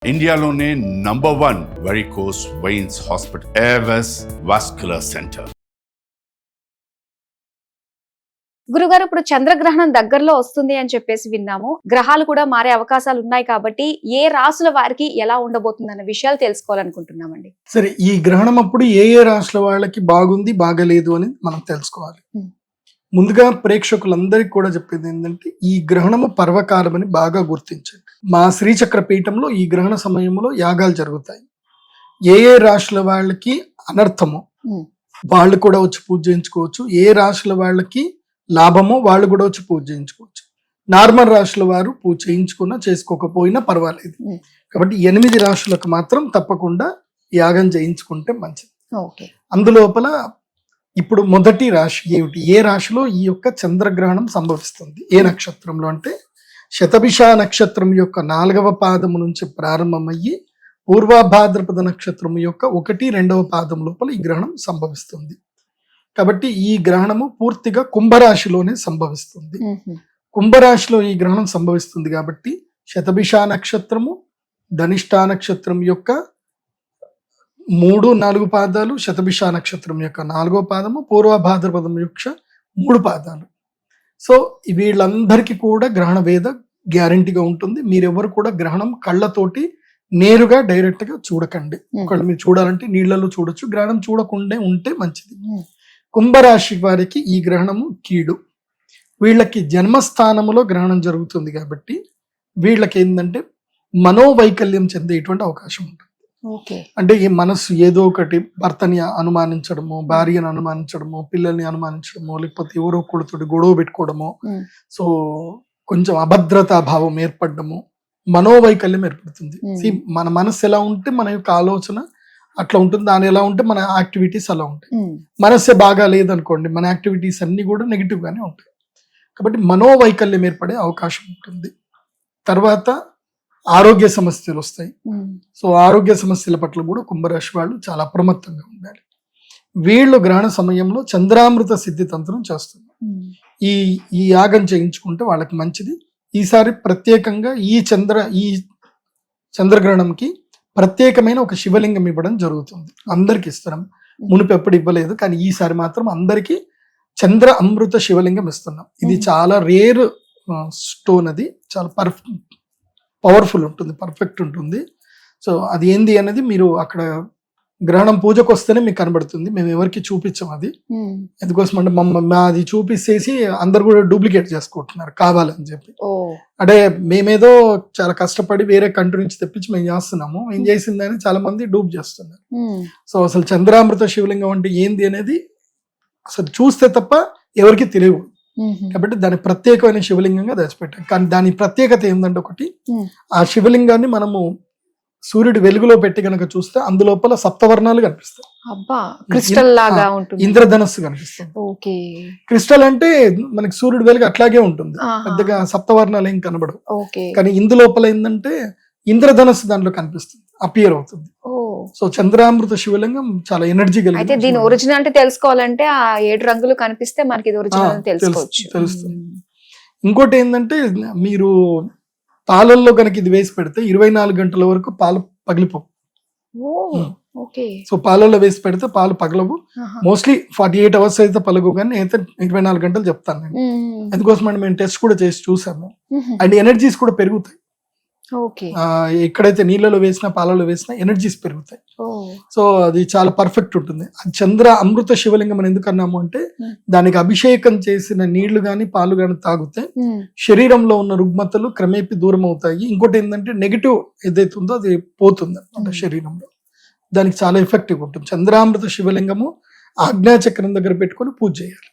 ఇండియాలోనే #1 varicose veins hospital Avis vascular centre. గురుగారు, ఇప్పుడు చంద్రగ్రహణం దగ్గరలో వస్తుంది అని చెప్పేసి విన్నాము. గ్రహాలు కూడా మారే అవకాశాలు ఉన్నాయి కాబట్టి ఏ రాసుల వారికి ఎలా ఉండబోతుంది అన్న విషయాలు తెలుసుకోవాలనుకుంటున్నామండి. సరే, ఈ గ్రహణం అప్పుడు ఏ రాశుల వాళ్ళకి బాగుంది బాగలేదు అని మనం తెలుసుకోవాలి. ముందుగా ప్రేక్షకులందరికీ కూడా చెప్పేది ఏంటంటే, ఈ గ్రహణము పర్వకాలం అని బాగా గుర్తించండి. మా శ్రీచక్ర పీఠంలో ఈ గ్రహణ సమయంలో యాగాలు జరుగుతాయి. ఏ రాశుల వాళ్ళకి అనర్థమో వాళ్ళు కూడా వచ్చి పూజ చేయించుకోవచ్చు. ఏ రాశుల వాళ్ళకి లాభమో వాళ్ళు కూడా వచ్చి పూజ చేయించుకోవచ్చు. నార్మల్ రాశుల వారు పూజ చేయించుకున్నా చేసుకోకపోయినా పర్వాలేదు. కాబట్టి 8 రాశులకు మాత్రం తప్పకుండా యాగం చేయించుకుంటే మంచిది. అందులోపల ఇప్పుడు మొదటి రాశి ఏమిటి? ఏ రాశిలో ఈ యొక్క చంద్రగ్రహణం సంభవిస్తుంది? ఏ నక్షత్రంలో అంటే శతభిష నక్షత్రం యొక్క 4వ పాదము నుంచి ప్రారంభమయ్యి పూర్వభాద్రపద నక్షత్రం యొక్క 1, 2వ పాదం లోపల ఈ గ్రహణం సంభవిస్తుంది. కాబట్టి ఈ గ్రహణము పూర్తిగా కుంభరాశిలోనే సంభవిస్తుంది. కుంభరాశిలో ఈ గ్రహణం సంభవిస్తుంది కాబట్టి శతభిష నక్షత్రము, ధనిష్ఠా నక్షత్రం యొక్క 3, 4 పాదాలు, శతభిష నక్షత్రం యొక్క 4వ పాదము, పూర్వభాద్రపదం యొక్క 3 పాదాలు. సో వీళ్ళందరికీ కూడా గ్రహణ వేద గ్యారంటీగా ఉంటుంది. మీరెవరు కూడా గ్రహణం కళ్ళతోటి నేరుగా డైరెక్ట్ గా చూడకండి. ఒకళ్ళు మీరు చూడాలంటే నీళ్లలో చూడొచ్చు, గ్రహణం చూడకుండా ఉంటే మంచిది. కుంభరాశి వారికి ఈ గ్రహణము కీడు. వీళ్ళకి జన్మస్థానములో గ్రహణం జరుగుతుంది కాబట్టి వీళ్ళకి ఏంటంటే మనోవైకల్యం చెందేటువంటి అవకాశం ఉంటుంది. అంటే ఈ మనస్సు ఏదో ఒకటి భర్తని అనుమానించడము, భార్యను అనుమానించడము, పిల్లల్ని అనుమానించడము, లేకపోతే ఎవరో ఒకరితోటి గొడవ పెట్టుకోవడము, సో కొంచెం అభద్రతా భావం ఏర్పడము, మనోవైకల్యం ఏర్పడుతుంది. మన మనస్సు ఎలా ఉంటే మన యొక్క ఆలోచన అట్లా ఉంటుంది, దాని ఎలా ఉంటే మన యాక్టివిటీస్ అలా ఉంటాయి. మనస్సే బాగా లేదనుకోండి, మన యాక్టివిటీస్ అన్ని కూడా నెగిటివ్ గానే ఉంటాయి. కాబట్టి మనోవైకల్యం ఏర్పడే అవకాశం ఉంటుంది. తర్వాత ఆరోగ్య సమస్యలు వస్తాయి. సో ఆరోగ్య సమస్యల పట్ల కూడా కుంభరాశి వాళ్ళు చాలా అప్రమత్తంగా ఉండాలి. వీళ్ళు గ్రహణ సమయంలో చంద్రామృత సిద్ధి తంత్రం చేస్తున్నారు. ఈ యాగం చేయించుకుంటే వాళ్ళకి మంచిది. ఈసారి ప్రత్యేకంగా ఈ చంద్రగ్రహణంకి ప్రత్యేకమైన ఒక శివలింగం ఇవ్వడం జరుగుతుంది. అందరికి ఇస్తున్నాం, మునుపు ఎప్పుడు ఇవ్వలేదు, కానీ ఈసారి మాత్రం అందరికి చంద్ర అమృత శివలింగం ఇస్తున్నాం. ఇది చాలా రేర్ స్టోన్, అది చాలా పవర్ఫుల్ ఉంటుంది, పర్ఫెక్ట్ ఉంటుంది. సో అది ఏంది అనేది మీరు అక్కడ గ్రహణం పూజకు వస్తేనే మీకు కనబడుతుంది. మేము ఎవరికి చూపించాం అది. ఎందుకోసం అంటే అది చూపిస్తేసి అందరు కూడా డూప్లికేట్ చేసుకుంటున్నారు కావాలని చెప్పి. అంటే మేమేదో చాలా కష్టపడి వేరే కంట్రీ నుంచి తెప్పించి మేము చేస్తున్నాము, ఏం చేసిందని చాలా మంది డూప్ చేస్తున్నారు. సో అసలు చంద్రామృత శివలింగం అంటే ఏంది అనేది అసలు చూస్తే తప్ప ఎవరికి తెలియదు. కాబట్టి దాని ప్రత్యేకమైన శివలింగంగా దాచిపెట్టాం. కానీ దాని ప్రత్యేకత ఏంటంటే, ఒకటి, ఆ శివలింగాన్ని మనము సూర్యుడి వెలుగులో పెట్టి కనుక చూస్తే అందులోపల సప్తవర్ణాలు కనిపిస్తాయి. ఇంద్రధనస్సు కనిపిస్తుంది. క్రిస్టల్ అంటే మనకి సూర్యుడి వెలుగు అట్లాగే ఉంటుంది, పెద్దగా సప్తవర్ణాలు ఏం కనబడవు. కానీ ఇందులోపల ఏంటంటే ఇంద్రధనస్సు దాంట్లో కనిపిస్తుంది, అపియర్ అవుతుంది. సో చంద్రామృత శివలింగం చాలా ఎనర్జీ కలిగి. అయితే దీని ఒరిజినాలిటీ తెలుసుకోవాలంటే ఆ 7 రంగులు కనిపిస్తే మనకి ఇది ఒరిజినల్ తెలుస్తుంది. ఇంకోటి ఏంటంటే, మీరు పాలల్లో కనుక ఇది వేసి పెడితే 24 గంటల వరకు పాలు పగిలిపోవు. సో పాలల్లో వేసి పెడితే పాలు పగలవు. మోస్ట్లీ 48 అవర్స్ అయితే పలగవు, కానీ అయితే 24 గంటలు చెప్తాను నేను. అందుకోసం అంటే మేము టెస్ట్ కూడా చేసి చూసాము. అండ్ ఎనర్జీస్ కూడా పెరుగుతాయి. ఎక్కడైతే నీళ్ళలో వేసినా పాలలో వేసినా ఎనర్జీస్ పెరుగుతాయి. సో అది చాలా పర్ఫెక్ట్ ఉంటుంది. చంద్ర అమృత శివలింగం అని ఎందుకు అన్నాము అంటే, దానికి అభిషేకం చేసిన నీళ్లు గాని పాలు గాని తాగితే శరీరంలో ఉన్న రుగ్మతలు క్రమేపీ దూరం అవుతాయి. ఇంకోటి ఏంటంటే, నెగిటివ్ ఏదైతే ఉందో అది పోతుంది అన్నమాట శరీరంలో. దానికి చాలా ఎఫెక్టివ్ ఉంటుంది. చంద్రామృత శివలింగము ఆజ్ఞాచక్రం దగ్గర పెట్టుకొని పూజ చేయాలి.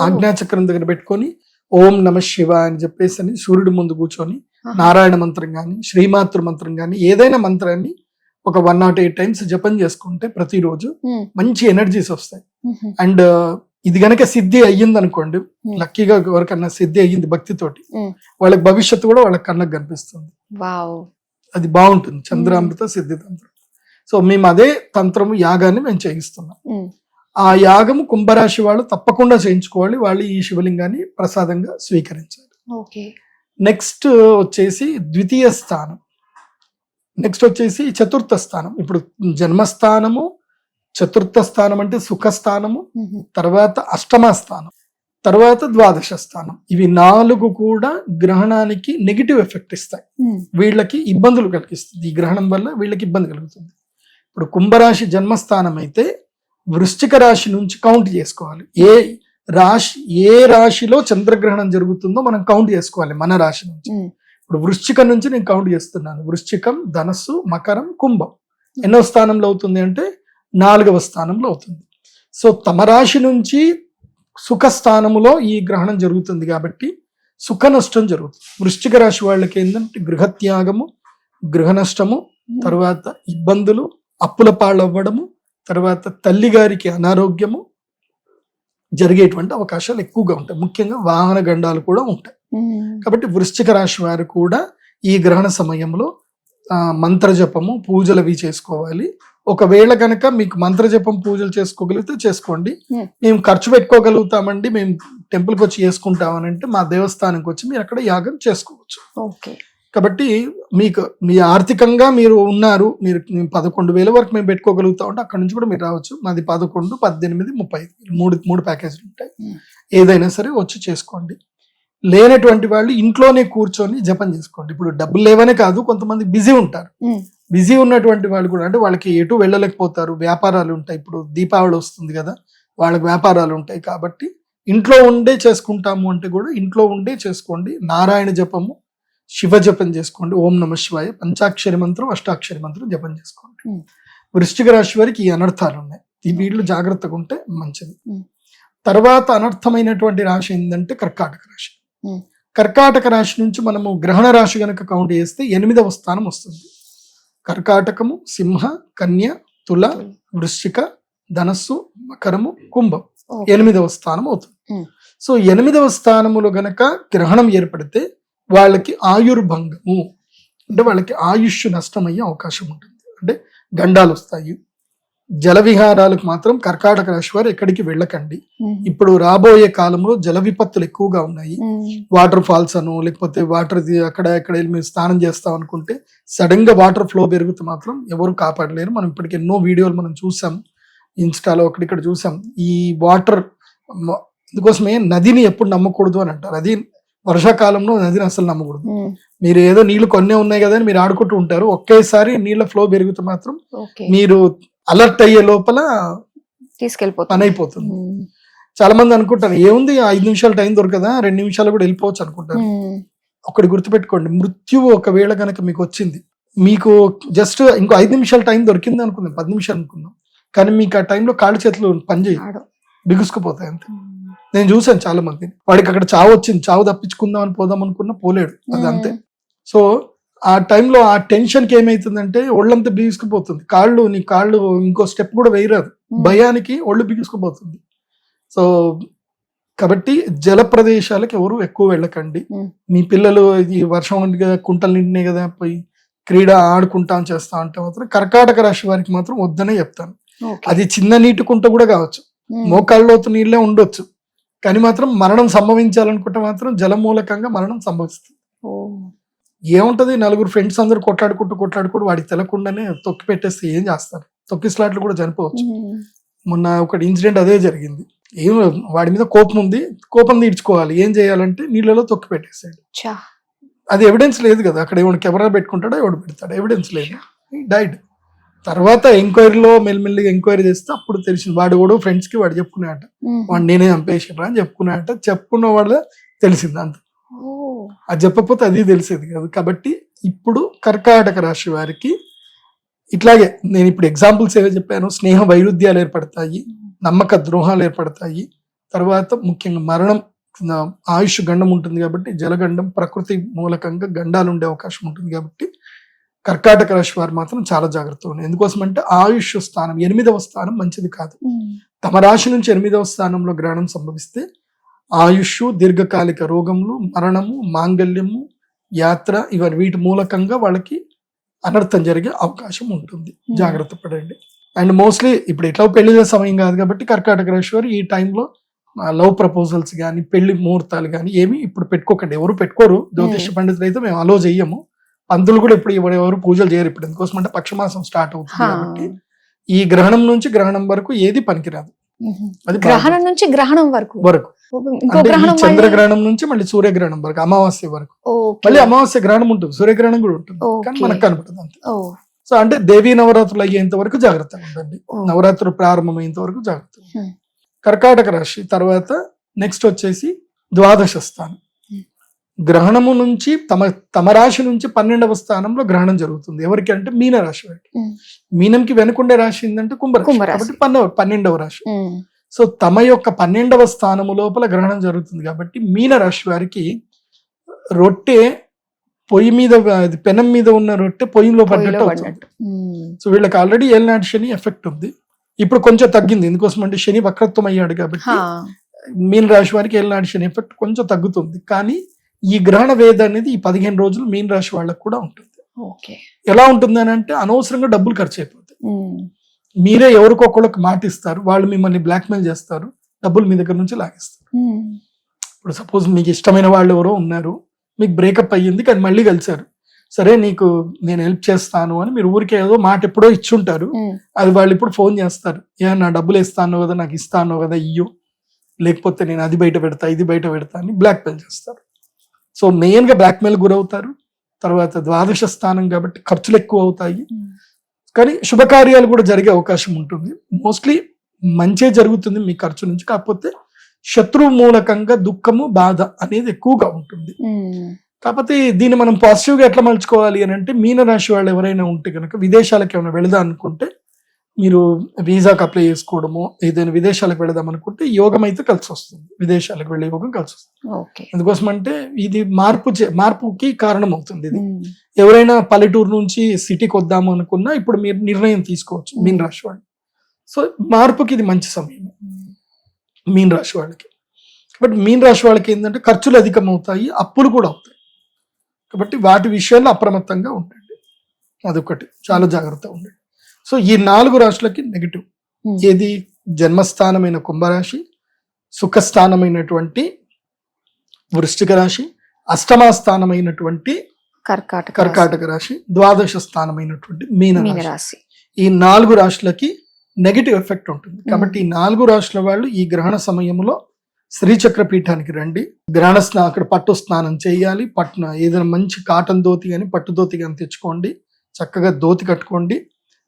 ఆజ్ఞాచక్రం దగ్గర పెట్టుకొని ఓం నమ శివ అని చెప్పేసి అని సూర్యుడి ముందు కూర్చొని నారాయణ మంత్రం గాని, శ్రీమాతృ మంత్రం గాని, ఏదైనా మంత్రాన్ని ఒక 108 టైమ్స్ జపం చేసుకుంటే ప్రతిరోజు మంచి ఎనర్జీస్ వస్తాయి. అండ్ ఇది గనక సిద్ధి అయ్యింది అనుకోండి, లక్కీగా ఎవరికన్నా సిద్ధి అయ్యింది భక్తితోటి, వాళ్ళకి భవిష్యత్తు కూడా వాళ్ళకి కళ్ళకు కనిపిస్తుంది. అది బాగుంటుంది చంద్రామృత సిద్ధి తంత్రం. సో మేము అదే తంత్రము యాగాన్ని మేము చేయిస్తున్నాం. ఆ యాగము కుంభరాశి వాళ్ళు తప్పకుండా చేయించుకోవాలి. వాళ్ళు ఈ శివలింగాన్ని ప్రసాదంగా స్వీకరించాలి. నెక్స్ట్ వచ్చేసి ద్వితీయ స్థానం. నెక్స్ట్ వచ్చేసి చతుర్థ స్థానం. ఇప్పుడు జన్మస్థానము, చతుర్థ స్థానం అంటే సుఖస్థానము, తర్వాత అష్టమ స్థానం, తర్వాత ద్వాదశ స్థానం. ఇవి 4 కూడా గ్రహణానికి నెగిటివ్ ఎఫెక్ట్ ఇస్తాయి, వీళ్ళకి ఇబ్బందులు కలిగిస్తుంది. ఈ గ్రహణం వల్ల వీళ్ళకి ఇబ్బంది కలుగుతుంది. ఇప్పుడు కుంభరాశి జన్మస్థానం అయితే వృశ్చిక రాశి నుంచి కౌంట్ చేసుకోవాలి. ఏ రాశిలో చంద్రగ్రహణం జరుగుతుందో మనం కౌంట్ చేసుకోవాలి మన రాశి నుంచి. ఇప్పుడు వృశ్చికం నుంచి నేను కౌంట్ చేస్తున్నాను. వృశ్చికం, ధనస్సు, మకరం, కుంభం ఎన్నో స్థానంలో అవుతుంది అంటే 4వ స్థానంలో అవుతుంది. సో తమ రాశి నుంచి సుఖ స్థానములో ఈ గ్రహణం జరుగుతుంది కాబట్టి సుఖ నష్టం జరుగుతుంది. వృశ్చిక రాశి వాళ్ళకి ఏంటంటే గృహత్యాగము, గృహ నష్టము, తర్వాత ఇబ్బందులు, అప్పుల పాలవ్వడము, తర్వాత తల్లి గారికి అనారోగ్యము జరిగేటువంటి అవకాశాలు ఎక్కువగా ఉంటాయి. ముఖ్యంగా వాహన గండాలు కూడా ఉంటాయి. కాబట్టి వృశ్చిక రాశి వారు కూడా ఈ గ్రహణ సమయంలో మంత్రజపము, పూజలు అవి చేసుకోవాలి. ఒకవేళ కనుక మీకు మంత్రజపం, పూజలు చేసుకోగలిగితే చేసుకోండి. మేము ఖర్చు పెట్టుకోగలుగుతామండి, మేము టెంపుల్కి వచ్చి చేసుకుంటామని అంటే మా దేవస్థానంకి వచ్చి మీరు అక్కడ యాగం చేసుకోవచ్చు. కాబట్టి మీకు మీ ఆర్థికంగా మీరు ఉన్నారు, మీరు 11,000 వరకు మేము పెట్టుకోగలుగుతా ఉంటే అక్కడ నుంచి కూడా మీరు రావచ్చు. మాది 11, 18, 35 మూడు ప్యాకేజీలు ఉంటాయి. ఏదైనా సరే వచ్చి చేసుకోండి. లేనటువంటి వాళ్ళు ఇంట్లోనే కూర్చొని జపం చేసుకోండి. ఇప్పుడు డబ్బులు లేవనే కాదు, కొంతమంది బిజీ ఉంటారు. బిజీ ఉన్నటువంటి వాళ్ళు కూడా, అంటే వాళ్ళకి ఎటు వెళ్ళలేకపోతారు, వ్యాపారాలు ఉంటాయి. ఇప్పుడు దీపావళి వస్తుంది కదా, వాళ్ళకి వ్యాపారాలు ఉంటాయి. కాబట్టి ఇంట్లో ఉండే చేసుకుంటాము అంటే కూడా ఇంట్లో ఉండే చేసుకోండి. నారాయణ జపము, శివ జపం చేసుకోండి. ఓం నమ శివాయ, పంచాక్షరి మంత్రం, అష్టాక్షరి మంత్రం జపం చేసుకోండి. వృశ్చిక రాశి వారికి ఈ అనర్థాలు ఉన్నాయి. ఈ వీళ్ళు జాగ్రత్తగా ఉంటే మంచిది. తర్వాత అనర్థమైనటువంటి రాశి ఏంటంటే కర్కాటక రాశి. కర్కాటక రాశి నుంచి మనము గ్రహణ రాశి గనక కౌంట్ చేస్తే 8వ స్థానం వస్తుంది. కర్కాటకము, సింహ, కన్య, తుల, వృశ్చిక, ధనస్సు, మకరము, కుంభం 8వ స్థానం అవుతుంది. సో 8వ స్థానములో గనక గ్రహణం ఏర్పడితే వాళ్ళకి ఆయుర్భంగము, అంటే వాళ్ళకి ఆయుష్ నష్టమయ్యే అవకాశం ఉంటుంది. అంటే గండాలు వస్తాయి. జల విహారాలకు మాత్రం కర్కాటక రాశి వారు ఎక్కడికి వెళ్ళకండి. ఇప్పుడు రాబోయే కాలంలో జల విపత్తులు ఎక్కువగా ఉన్నాయి. వాటర్ ఫాల్స్ అను, లేకపోతే వాటర్ అక్కడ ఎక్కడ మీరు స్నానం చేస్తాం అనుకుంటే సడన్ గా వాటర్ ఫ్లో పెరిగితే మాత్రం ఎవరు కాపాడలేరు. మనం ఇప్పటికి ఎన్నో వీడియోలు మనం చూసాం, ఇన్స్టాలో అక్కడిక్కడ చూసాం. ఈ వాటర్ అందుకోసమే నదిని ఎప్పుడు నమ్మకూడదు అని అంటారు. అది వర్షాకాలంలో నదిని అసలు నమ్మకూడదు. మీరు ఏదో నీళ్లు కొన్నే ఉన్నాయి కదా అని మీరు ఆడుకుంటూ ఉంటారు. ఒకేసారి నీళ్ల ఫ్లో పెరిగితే మాత్రం మీరు అలర్ట్ అయ్యే లోపల పని అయిపోతుంది. చాలా మంది అనుకుంటారు ఏముంది 5 నిమిషాలు టైం దొరకదా, 2 నిమిషాలు కూడా వెళ్ళిపోవచ్చు అనుకుంటారు. ఒకటి గుర్తుపెట్టుకోండి, మృత్యువు ఒకవేళ కనుక మీకు వచ్చింది, మీకు జస్ట్ ఇంకో 5 నిమిషాలు టైం దొరికింది అనుకుందాం, 10 నిమిషాలు అనుకుందాం, కానీ మీకు ఆ టైంలో కాళ్ళు చేతులు పనిచేయడు, బిగుసుకుపోతాయి అంతే. నేను చూసాను చాలా మంది, వాడికి అక్కడ చావు వచ్చింది, చావు తప్పించుకుందాం అని పోదాం అనుకున్నా పోలేడు, అది అంతే. సో ఆ టైంలో ఆ టెన్షన్ కి ఏమైతుందంటే ఒళ్ళంతా బిగుసుకుపోతుంది, నీ కాళ్ళు ఇంకో స్టెప్ కూడా వేయరాదు, భయానికి ఒళ్ళు బిగుసుకుపోతుంది. సో కాబట్టి జల ప్రదేశాలకు ఎవరు ఎక్కువ వెళ్ళకండి. మీ పిల్లలు ఈ వర్షం ఉంది కదా, కుంటలు నిండినాయి కదా, పోయి క్రీడ ఆడుకుంటాం చేస్తా అంటే మాత్రం కర్కాటక రాశి వారికి మాత్రం వద్దనే చెప్తాను. అది చిన్న నీటి కుంట కూడా కావచ్చు, మోకాళ్ళలోతు నీళ్ళే ఉండొచ్చు, కానీ మాత్రం మరణం సంభవించాలనుకుంటే మాత్రం జలమూలకంగా మరణం సంభవిస్తుంది. ఏముంటది, 4 ఫ్రెండ్స్ అందరూ కొట్లాడుకుంటూ వాడికి తెలకుండానే తొక్కి పెట్టేస్తే ఏం చేస్తారు, తొక్కిస్లాట్లు కూడా చనిపోవచ్చు. మొన్న ఒకటి ఇన్సిడెంట్ అదే జరిగింది. ఏం వాడి మీద కోపం ఉంది, కోపం తీర్చుకోవాలి, ఏం చేయాలంటే నీళ్ళలో తొక్కి పెట్టేసాడు. అది ఎవిడెన్స్ లేదు కదా, అక్కడ ఎవడు కెమెరా పెట్టుకుంటాడో ఎవడు పెడతాడు, ఎవిడెన్స్ లేదు, డైడ్. తర్వాత ఎంక్వైరీలో మెల్లిమెల్లిగా ఎంక్వైరీ చేస్తే అప్పుడు తెలిసింది వాడు కూడా ఫ్రెండ్స్ కి వాడు చెప్పుకునేట, వాడు నేనే చంపేసాడు అని చెప్పుకునేట, చెప్పుకున్న వాళ్ళ తెలిసింది అంత. అది చెప్పకపోతే అది తెలిసేది కాదు. కాబట్టి ఇప్పుడు కర్కాటక రాశి వారికి ఇట్లాగే నేను ఇప్పుడు ఎగ్జాంపుల్స్ ఏవో చెప్పాను, స్నేహ వైరుధ్యాలు ఏర్పడతాయి, నమ్మక ద్రోహాలు ఏర్పడతాయి, తర్వాత ముఖ్యంగా మరణం, ఆయుష్ గండం ఉంటుంది కాబట్టి జలగండం, ప్రకృతి మూలకంగా గండాలు ఉండే అవకాశం ఉంటుంది. కాబట్టి కర్కాటక రాశి వారు మాత్రం చాలా జాగ్రత్తగా ఉన్నాయి. ఎందుకోసం అంటే ఆయుష్ స్థానం 8వ స్థానం మంచిది కాదు. తమ రాశి నుంచి 8వ స్థానంలో గ్రహణం సంభవిస్తే ఆయుష్, దీర్ఘకాలిక రోగములు, మరణము, మాంగళ్యము, యాత్ర, ఇవన్నీ వీటి మూలకంగా వాళ్ళకి అనర్థం జరిగే అవకాశం ఉంటుంది. జాగ్రత్త పడండి. అండ్ మోస్ట్లీ ఇప్పుడు ఎట్లా పెళ్లి సమయం కాదు కాబట్టి కర్కాటక రాశి వారు ఈ టైంలో లవ్ ప్రపోజల్స్ కానీ పెళ్లి ముహూర్తాలు కానీ ఏమి ఇప్పుడు పెట్టుకోకండి, ఎవరు పెట్టుకోరు. జ్యోతిష పండితులు అయితే మేము అలో చెయ్యము, పంతులు కూడా ఇప్పుడు ఎవరు పూజలు చేయరు ఇప్పుడు, ఎందుకోసం అంటే పక్షమాసం స్టార్ట్ అవుతుంది కాబట్టి ఈ గ్రహణం నుంచి గ్రహణం వరకు ఏది పనికిరాదు. అది గ్రహణం నుంచి గ్రహణం వరకు వరకు ఇంకో అంటే ఈ గ్రహణం చంద్రగ్రహణం నుంచి మళ్ళీ సూర్యగ్రహణం వరకు, అమావాస్య వరకు. ఓకే. మళ్ళీ అమావాస్య గ్రహణం ఉంటుంది, సూర్యగ్రహణం కూడా ఉంటుంది, కానీ ఓకే. మనకు కనపడుతుంది అంతే. ఓ, సో అంటే దేవీ నవరాత్రులు అయ్యేంత వరకు జాగ్రత్తగా ఉండండి, ఓ. నవరాత్రులు ప్రారంభమయ్యేంత వరకు జాగ్రత్త. హ్మ్. కర్కాటక రాశి తర్వాత నెక్స్ట్ వచ్చేసి ద్వాదశ స్థానం. గ్రహణము నుంచి తమ రాశి నుంచి 12వ స్థానంలో గ్రహణం జరుగుతుంది. ఎవరికి అంటే మీన రాశి వారికి. ఉమ్. మీనంకి వెనుకుండే రాశి ఏంటంటే కుంభరాశి, కుంభరాశి. కాబట్టి 12వ రాశి. ఉమ్. సో తమ యొక్క 12వ స్థానము లోపల గ్రహణం జరుగుతుంది కాబట్టి మీన రాశి వారికి రొట్టె పొయ్యి మీద, పెనం మీద ఉన్న రొట్టె పొయ్యిలో పడ్డట్టు పొయ్యిలో అవుతుంది. పడ్డట్టు. ఉమ్. సో వీళ్ళకి ఆల్రెడీ ఏలినాటి శని ఎఫెక్ట్ ఉంది, ఇప్పుడు కొంచెం తగ్గింది. ఎందుకోసం అంటే శని వక్రత్వం అయ్యాడు కాబట్టి హా. మీన రాశి వారికి ఏలినాటి శని ఎఫెక్ట్ కొంచెం తగ్గుతుంది. కానీ ఈ గ్రహణ వేద అనేది ఈ 15 రోజులు మీన రాశి వాళ్ళకు కూడా ఉంటుంది. ఓకే. ఎలా ఉంటుంది అని అంటే అనవసరంగా డబ్బులు ఖర్చు అయిపోతాయి. ఉమ్. మీరే ఎవరికొకళ్ళకి మాట ఇస్తారు, వాళ్ళు మిమ్మల్ని బ్లాక్మెయిల్ చేస్తారు, డబ్బులు మీ దగ్గర నుంచి లాగేస్తారు. ఉమ్. ఇప్పుడు సపోజ్ మీకు ఇష్టమైన వాళ్ళు ఎవరో ఉన్నారు, మీకు బ్రేకప్ అయ్యింది కానీ మళ్ళీ కలిసారు, సరే నీకు నేను హెల్ప్ చేస్తాను అని మీరు ఊరికే ఏదో మాట ఎప్పుడో ఇచ్చుంటారు, ఉమ్. అది అది వాళ్ళు ఇప్పుడు ఫోన్ చేస్తారు, నా డబ్బులు ఇస్తాను కదా, నాకు ఇస్తాను కదా ఇయ్యు, లేకపోతే నేను అది బయట పెడతా ఇది బయట పెడతా అని బ్లాక్మెయిల్ చేస్తారు. సో మెయిన్ గా బ్లాక్మెయిల్ గురవుతారు. తర్వాత ద్వాదశ స్థానం కాబట్టి ఖర్చులు ఎక్కువ అవుతాయి, ఉమ్. కానీ శుభకార్యాలు కూడా జరిగే అవకాశం ఉంటుంది. మోస్ట్లీ మంచే జరుగుతుంది మీ ఖర్చు నుంచి, కాకపోతే శత్రువు మూలకంగా దుఃఖము బాధ అనేది ఎక్కువగా ఉంటుంది. ఉమ్. కాకపోతే దీన్ని మనం పాజిటివ్ గా ఎట్లా మలుచుకోవాలి అని అంటే, మీన రాశి వాళ్ళు ఎవరైనా ఉంటే కనుక విదేశాలకు ఏమైనా వెళదాం అనుకుంటే మీరు వీసాకి అప్లై చేసుకోవడము, ఏదైనా విదేశాలకు వెళదాం అనుకుంటే యోగం అయితే కలిసి వస్తుంది, విదేశాలకు వెళ్ళే యోగం కలిసి వస్తుంది. ఓకే. ఎందుకోసం అంటే ఇది మార్పుకి కారణం అవుతుంది. ఇది ఉమ్. ఎవరైనా పల్లెటూరు నుంచి సిటీకి వద్దాము అనుకున్నా ఇప్పుడు మీరు నిర్ణయం తీసుకోవచ్చు మీన రాశి వాళ్ళు. సో మార్పుకి ఇది మంచి సమయం మీన రాశి వాళ్ళకి. కాబట్టి మీన రాశి వాళ్ళకి ఏంటంటే ఖర్చులు అధికం అవుతాయి, అప్పులు కూడా అవుతాయి, కాబట్టి వాటి విషయాల్లో అప్రమత్తంగా ఉండండి. అదొకటి చాలా జాగ్రత్తగా ఉండండి. సో ఈ 4 రాశులకి నెగిటివ్ ఉమ్. ఏది, జన్మస్థానమైన కుంభరాశి, సుఖస్థానమైనటువంటి వృశ్చిక రాశి, అష్టమాస్థానమైనటువంటి కర్కాటక రాశి, ద్వాదశ స్థానమైనటువంటి మీన మీన రాశి. రాశి. ఈ 4 రాశులకి నెగిటివ్ ఎఫెక్ట్ ఉంటుంది. కాబట్టి ఈ 4 రాశుల వాళ్ళు ఈ గ్రహణ సమయంలో శ్రీచక్ర పీఠానికి రండి, అక్కడ పట్టు స్నానం చేయాలి, ఏదైనా మంచి కాటన్ ధోతి కానీ పట్టు ధోతి కానీ తెచ్చుకోండి, చక్కగా ధోతి కట్టుకోండి.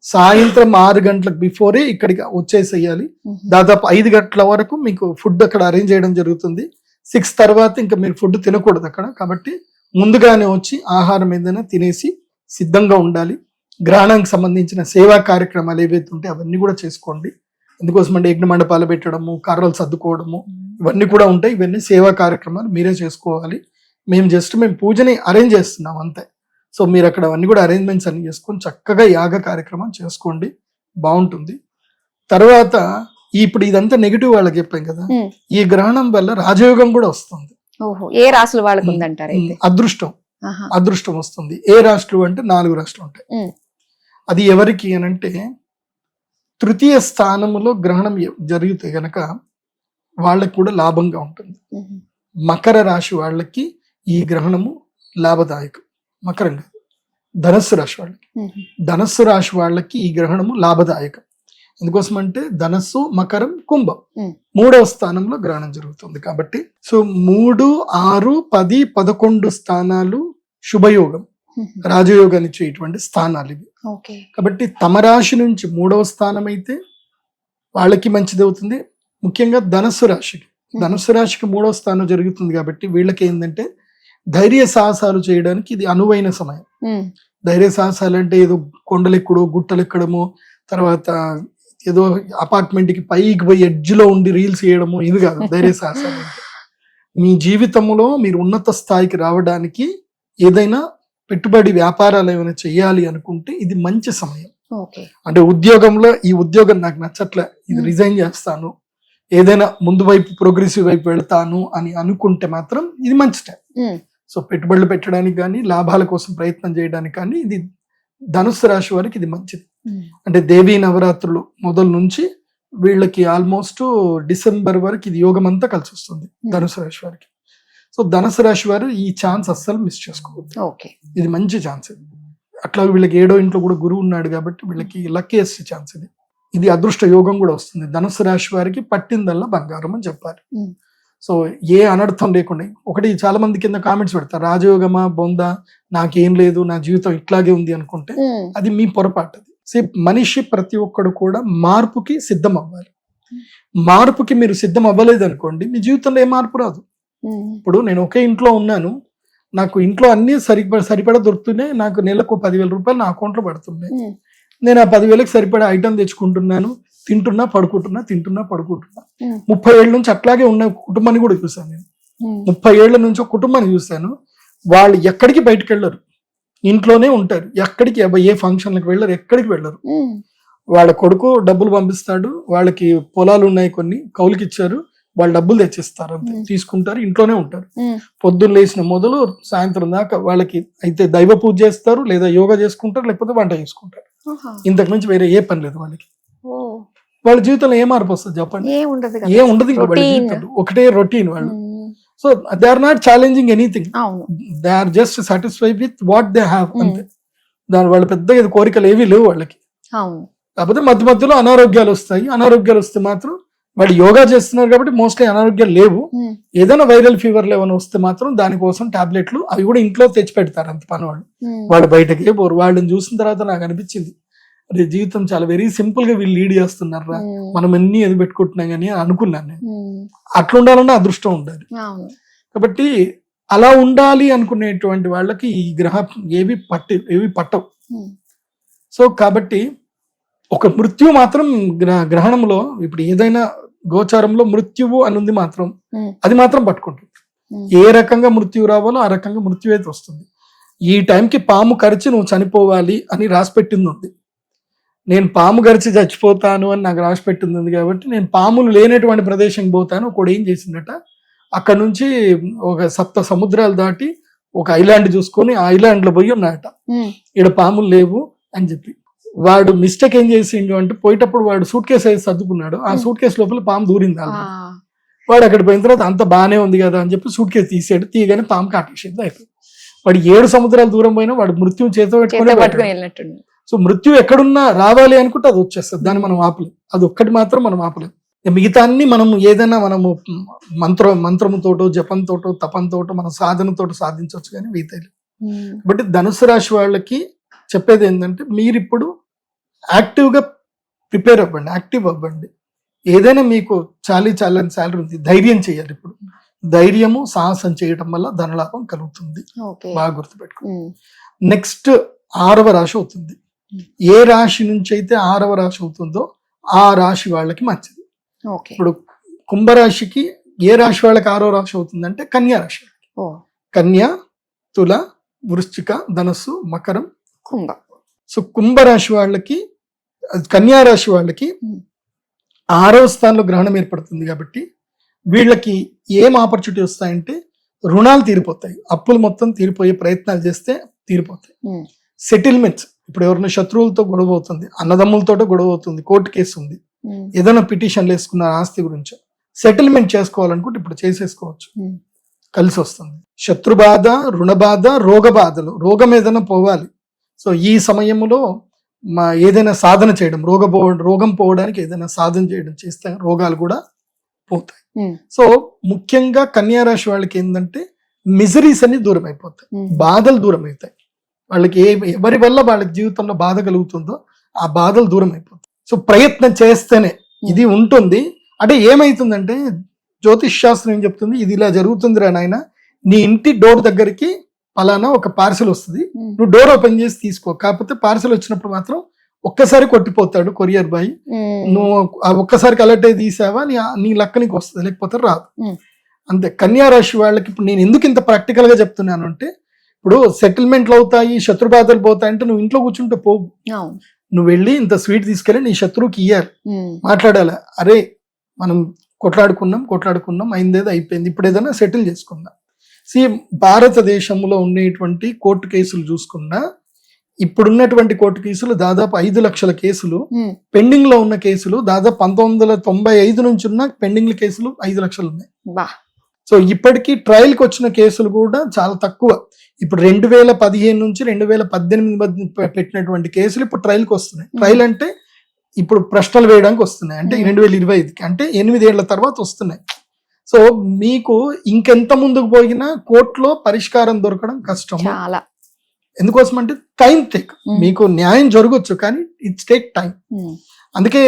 సాయంత్రం 6 గంటలకు బిఫోరే ఇక్కడికి వచ్చేసేయాలి. ఉమ్. దాదాపు 5 గంటల వరకు మీకు ఫుడ్ అక్కడ అరేంజ్ చేయడం జరుగుతుంది. 6 తర్వాత ఇంకా మీరు ఫుడ్ తినకూడదు అక్కడ, కాబట్టి ముందుగానే వచ్చి ఆహారం ఏదైనా తినేసి సిద్ధంగా ఉండాలి. గ్రహణానికి సంబంధించిన సేవా కార్యక్రమాలు ఏవైతే ఉంటే అవన్నీ కూడా చేసుకోండి. ఎందుకోసం అంటే యజ్ఞ మండపాలు పెట్టడము, కర్రలు సర్దుకోవడము, ఇవన్నీ కూడా ఉంటాయి. ఇవన్నీ సేవా కార్యక్రమాలు మీరే చేసుకోవాలి. మేము పూజని అరేంజ్ చేస్తున్నాం అంతే. సో మీరు అక్కడ అవన్నీ కూడా అరేంజ్మెంట్స్ అన్ని చేసుకొని చక్కగా యాగ కార్యక్రమం చేసుకోండి, బాగుంటుంది. తర్వాత ఇప్పుడు ఇదంతా నెగిటివ్ వాళ్ళకి చెప్పాం కదా, ఉమ్. ఈ గ్రహణం వల్ల రాజయోగం కూడా వస్తుంది. ఓహో, ఏ రాసుల వాళ్ళకు ఉందంటారు అయితే? అదృష్టం వస్తుంది. ఏ రాష్ట్రం అంటే 4 రాష్ట్రాలు ఉంటాయి. ఉమ్. అది ఎవరికి అనంటే, తృతీయ స్థానములో గ్రహణం జరిగితే గనక వాళ్ళకి కూడా లాభంగా ఉంటుంది. ఉమ్. మకర రాశి వాళ్ళకి ఈ గ్రహణము లాభదాయకం. మకరం కాదు, ధనస్సు రాశి వాళ్ళకి. ఉమ్. ధనస్సు రాశి వాళ్ళకి ఈ గ్రహణము లాభదాయకం. ఎందుకోసం అంటే ధనస్సు, మకరం, కుంభం 3వ స్థానంలో గ్రహణం జరుగుతుంది కాబట్టి. సో 3, 6, 10, 11 స్థానాలు శుభయోగం, రాజయోగాన్ని ఇచ్చేటువంటి స్థానాలు ఇవి. ఓకే. కాబట్టి తమ రాశి నుంచి 3వ స్థానం అయితే వాళ్ళకి మంచిది అవుతుంది. ముఖ్యంగా ధనస్సు రాశికి 3వ స్థానం జరుగుతుంది కాబట్టి వీళ్ళకి ఏంటంటే ధైర్య సాహసాలు చేయడానికి ఇది అనువైన సమయం. ధైర్య సాహసాలు అంటే ఏదో కొండలెక్కడో గుట్టలెక్కడము, తర్వాత ఏదో అపార్ట్మెంట్ కి పైకి పోయి ఎడ్జ్ లో ఉండి రీల్స్ చేయడము, ఇది కాదు ధైర్య సాహసాలు. మీ జీవితంలో మీరు ఉన్నత స్థాయికి రావడానికి ఏదైనా పెట్టుబడి వ్యాపారాలు ఏమైనా చేయాలి అనుకుంటే ఇది మంచి సమయం. అంటే ఉద్యోగంలో ఈ ఉద్యోగం నాకు నచ్చట్లే, ఇది రిజైన్ చేస్తాను, ఏదైనా ముందు వైపు ప్రోగ్రెసివ్ వైపు వెళ్తాను అని అనుకుంటే మాత్రం ఇది మంచి టైం. సో పెట్టుబడులు పెట్టడానికి కానీ లాభాల కోసం ప్రయత్నం చేయడానికి కానీ ఇది ధనుస్సు రాశి వారికి ఇది మంచిది. అంటే దేవీ నవరాత్రులు మొదలు నుంచి వీళ్ళకి ఆల్మోస్ట్ డిసెంబర్ వరకు ఇది యోగం అంతా కలిసి వస్తుంది ధనుసు రాశి వారికి. సో ధనుసు రాశి వారు ఈ ఛాన్స్ అస్సలు మిస్ చేసుకోవద్దు. ఓకే. ఇది మంచి ఛాన్స్ ఇది. అట్లా వీళ్ళకి 7వ ఇంట్లో కూడా గురువు ఉన్నాడు కాబట్టి వీళ్ళకి లక్కీయెస్ట్ ఛాన్స్ ఇది. ఇది అదృష్ట యోగం కూడా వస్తుంది. ధనుసు రాశి వారికి పట్టిందల్లా బంగారం అని చెప్పాలి. సో ఏ అనర్థం లేకుండా. ఒకటి చాలా మంది కింద కామెంట్స్ పెడతారు, రాజయోగమా బొందా, నాకేం లేదు, నా జీవితం ఇట్లాగే ఉంది అనుకుంటే అది మీ పొరపాటు. మనిషి ప్రతి ఒక్కడు కూడా మార్పుకి సిద్ధం అవ్వాలి. మార్పుకి మీరు సిద్ధం అవ్వలేదు అనుకోండి, మీ జీవితంలో ఏ మార్పు రాదు. ఇప్పుడు నేను ఒకే ఇంట్లో ఉన్నాను, నాకు ఇంట్లో అన్ని సరిపడా దొరుకుతున్నాయి, నాకు నెలకు 10,000 రూపాయలు నా అకౌంట్లో పడుతున్నాయి. నేను ఆ 10,000కి సరిపడా ఐటమ్ తెచ్చుకుంటున్నాను, తింటున్నా పడుకుంటున్నా 30 ఏళ్ళ నుంచి అట్లాగే ఉన్న కుటుంబాన్ని కూడా చూశాను నేను. 30 ఏళ్ల నుంచి ఒక కుటుంబాన్ని చూశాను. వాళ్ళు ఎక్కడికి బయటకు వెళ్ళరు, ఇంట్లోనే ఉంటారు. ఎక్కడికి ఏ ఫంక్షన్లకు వెళ్ళరు, ఎక్కడికి వెళ్ళరు. వాళ్ళ కొడుకు డబ్బులు పంపిస్తాడు, వాళ్ళకి పొలాలు ఉన్నాయి, కొన్ని కౌలుకి ఇచ్చారు, వాళ్ళు డబ్బులు తెచ్చిస్తారు, అంతే తీసుకుంటారు, ఇంట్లోనే ఉంటారు. పొద్దున్న లేచిన మొదలు సాయంత్రం దాకా వాళ్ళకి అయితే దైవ పూజ చేస్తారు, లేదా యోగా చేసుకుంటారు, లేకపోతే వంట చేసుకుంటారు. ఇంతకు మించి వేరే ఏ పని లేదు వాళ్ళకి. వాళ్ళ జీవితంలో ఏ మార్పు వస్తుంది చెప్పండి? ఏ ఉండదు. ఇంకా వాళ్ళ జీవితంలో ఒకటే రొటీన్ వాళ్ళు. So they are not challenging anything, they are just satisfied with what they have, అంతే. దాని వాళ్ళ పెద్ద కోరికలు ఏవీ లేవు వాళ్ళకి. కాకపోతే మధ్య మధ్యలో అనారోగ్యాలు వస్తాయి. అనారోగ్యాలు వస్తే మాత్రం వాళ్ళు యోగా చేస్తున్నారు కాబట్టి మోస్ట్లీ అనారోగ్యాలు లేవు. ఏదైనా వైరల్ ఫీవర్లు ఏమైనా వస్తే మాత్రం దానికోసం టాబ్లెట్లు అవి కూడా ఇంట్లో తెచ్చి పెడతారు, అంత పని వాళ్ళు బయటకే పోరు. వాళ్ళని చూసిన తర్వాత నాకు అనిపించింది, అరే జీవితం చాలా వెరీ సింపుల్ గా వీళ్ళు లీడ్ చేస్తున్నారా, మనం ఎన్ని ఎది పెట్టుకుంటున్నాం కానీ అనుకున్నాను నేను. అట్లా ఉండాలన్నా అదృష్టం ఉండాలి. కాబట్టి అలా ఉండాలి అనుకునేటువంటి వాళ్ళకి ఈ గ్రహం ఏవి పట్టవు. సో కాబట్టి ఒక మృత్యు మాత్రం గ్రహణంలో, ఇప్పుడు ఏదైనా గోచారంలో మృత్యువు అనుంది మాత్రం అది మాత్రం పట్టుకుంటుంది. ఏ రకంగా మృత్యువు రావాలో ఆ రకంగా మృత్యు అయితే వస్తుంది. ఈ టైంకి పాము కరిచి నువ్వు చనిపోవాలి అని రాసిపెట్టింది ఉంది. నేను పాము గరిచి చచ్చిపోతాను అని నాకు రాసి పెట్టింది ఉంది కాబట్టి నేను పాములు లేనటువంటి ప్రదేశంకి పోతాను. ఒకడు ఏం చేసిందట, అక్కడ నుంచి ఒక 7 సముద్రాలు దాటి ఒక ఐలాండ్ చూసుకొని ఆ ఐలాండ్ లో పోయి ఉన్నాయట, ఇక్కడ పాములు లేవు అని చెప్పి. వాడు మిస్టేక్ ఏం చేసిండు అంటే, పోయేటప్పుడు వాడు సూట్ కేసు అయితే సర్దుకున్నాడు, ఆ సూట్ కేసు లోపల పాము దూరింది. వాడు అక్కడ పోయిన తర్వాత అంత బాగానే ఉంది కదా అని చెప్పి సూట్ కేసు తీసాడు, తీయగానే పాము కాటేసింది అయిపోయింది. వాడు 7 సముద్రాలు దూరం పోయినా వాడు మృత్యువు చేతితో పెట్టుకుని. సో మృత్యు ఎక్కడున్నా రావాలి అనుకుంటే అది వచ్చేస్తుంది, దాన్ని మనం ఆపలేం. అది ఒక్కటి మాత్రం మనం ఆపలేం. మిగతా అన్ని మనం ఏదైనా మనము మంత్రముతోటో జపంతోటో తపంతోటో మన సాధనతోటో సాధించవచ్చు, కానీ మిగతా. కాబట్టి ధనుసు రాశి వాళ్ళకి చెప్పేది ఏంటంటే, మీరు ఇప్పుడు యాక్టివ్గా ప్రిపేర్ అవ్వండి, యాక్టివ్ అవ్వండి. ఏదైనా మీకు శాలరీ ఉంది, ధైర్యం చేయాలి. ఇప్పుడు ధైర్యము సాహసం చేయడం వల్ల ధనలాభం కలుగుతుంది, బాగా గుర్తుపెట్టుకోండి. నెక్స్ట్ 6వ రాశి అవుతుంది. ఏ రాశి నుంచి అయితే 6వ రాశి అవుతుందో ఆ రాశి వాళ్ళకి మంచిది. ఇప్పుడు కుంభరాశికి ఏ రాశి వాళ్ళకి 6వ రాశి అవుతుందంటే కన్యా రాశి. కన్యా, తుల, వృశ్చిక, ధనస్సు, మకరం, కుంభ. సో కుంభరాశి వాళ్ళకి, కన్యా రాశి వాళ్ళకి 6వ స్థానంలో గ్రహణం ఏర్పడుతుంది కాబట్టి వీళ్ళకి ఏం ఆపర్చునిటీ వస్తాయంటే, రుణాలు తీరిపోతాయి, అప్పులు మొత్తం తీరిపోయే ప్రయత్నాలు చేస్తే తీరిపోతాయి. సెటిల్మెంట్స్, ఇప్పుడు ఎవరైనా శత్రువులతో గొడవ అవుతుంది, అన్నదమ్ములతో గొడవ అవుతుంది, కోర్టు కేసు ఉంది, ఏదైనా పిటిషన్లు వేసుకున్న ఆస్తి గురించి సెటిల్మెంట్ చేసుకోవాలనుకుంటే ఇప్పుడు చేసేసుకోవచ్చు, కలిసి వస్తుంది. శత్రు బాధ, రుణ బాధ, రోగ బాధలు, రోగం ఏదైనా పోవాలి. సో ఈ సమయంలో ఏదైనా సాధన చేయడం, రోగం పోవడానికి ఏదైనా సాధన చేయడం చేస్తే రోగాలు కూడా పోతాయి. సో ముఖ్యంగా కన్యా రాశి వాళ్ళకి ఏంటంటే మిజరీస్ అన్ని దూరం అయిపోతాయి, బాధలు దూరం అవుతాయి. వాళ్ళకి ఎవరి వల్ల వాళ్ళకి జీవితంలో బాధ కలుగుతుందో ఆ బాధలు దూరం అయిపోతాయి. సో ప్రయత్నం చేస్తేనే ఇది ఉంటుంది. అంటే ఏమైతుందంటే, జ్యోతిష్ శాస్త్రం ఏం చెప్తుంది, ఇది ఇలా జరుగుతుంది రా నాయన, నీ ఇంటి డోర్ దగ్గరికి పలానా ఒక పార్సల్ వస్తుంది, నువ్వు డోర్ ఓపెన్ చేసి తీసుకో. కాకపోతే పార్సల్ వచ్చినప్పుడు మాత్రం ఒక్కసారి కొట్టిపోతాడు కొరియర్ బాయ్, నువ్వు ఒక్కసారికి అలర్ట్ అయి తీసావా నీ లక్క నీకు వస్తుంది, లేకపోతే రాదు. అంతే. కన్యా రాశి వాళ్ళకి ఇప్పుడు నేను ఎందుకు ఇంత ప్రాక్టికల్ గా చెప్తున్నాను అంటే, ఇప్పుడు సెటిల్మెంట్లు అవుతాయి, శత్రుబాధలు పోతాయి అంటే నువ్వు ఇంట్లో కూర్చుంటే పోవు, నువ్వు వెళ్ళి ఇంత స్వీట్ తీసుకెళ్ళి నీ శత్రువుకి ఇయ్యాలి, మాట్లాడాలి. అరే మనం కొట్లాడుకున్నాం అయిందేదో అయిపోయింది, ఇప్పుడు ఏదైనా సెటిల్ చేసుకుందాం. భారతదేశంలో ఉండేటువంటి కోర్టు కేసులు చూసుకున్నా, ఇప్పుడున్నటువంటి కోర్టు కేసులు దాదాపు 5 లక్షల కేసులు, పెండింగ్ లో ఉన్న కేసులు దాదాపు 1995 నుంచి ఉన్న పెండింగ్ కేసులు 5 లక్షలు ఉన్నాయి. సో ఇప్పటికీ ట్రయల్కి వచ్చిన కేసులు కూడా చాలా తక్కువ. ఇప్పుడు 2015 నుంచి 2018 మధ్య పెట్టినటువంటి కేసులు ఇప్పుడు ట్రయల్కి వస్తున్నాయి. ట్రయల్ అంటే ఇప్పుడు ప్రశ్నలు వేయడానికి వస్తున్నాయి, అంటే 2025కి, అంటే 8 ఏళ్ల తర్వాత వస్తున్నాయి. సో మీకు ఇంకెంత ముందుకు పోయినా కోర్టులో పరిష్కారం దొరకడం కష్టం. చాలా. ఎందుకోసం అంటే టైం టేక్. మీకు న్యాయం జరగచ్చు కానీ ఇట్స్ టేక్ టైం. అందుకే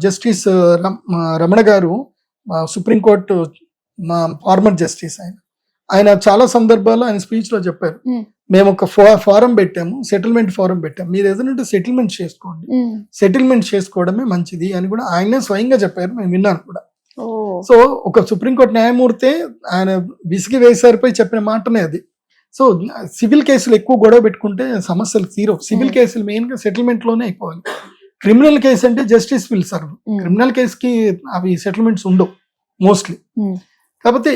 జస్టిస్ రమణ గారు సుప్రీంకోర్టు మా ఫార్మర్ జస్టిస్, ఆయన చాలా సందర్భాల్లో ఆయన స్పీచ్ లో చెప్పారు, మేము ఒక ఫారం పెట్టాము, సెటిల్మెంట్ ఫారం పెట్టాము, మీరు ఏదైనా సెటిల్మెంట్ చేసుకోండి, సెటిల్మెంట్ చేసుకోవడమే మంచిది అని కూడా ఆయనే స్వయంగా చెప్పారు, మేము విన్నాను కూడా. సో ఒక సుప్రీంకోర్టు న్యాయమూర్తి ఆయన విసిగి వేసారిపై చెప్పిన మాటనే అది. సో సివిల్ కేసులు ఎక్కువ గొడవ పెట్టుకుంటే సమస్యలు తీరవు. సివిల్ కేసులు మెయిన్ గా సెటిల్మెంట్ లోనే అయిపోవాలి. క్రిమినల్ కేసు అంటే జస్టిస్ విల్ సర్వ్. క్రిమినల్ కేసుకి అవి సెటిల్మెంట్స్ ఉండవు మోస్ట్లీ. కాకపోతే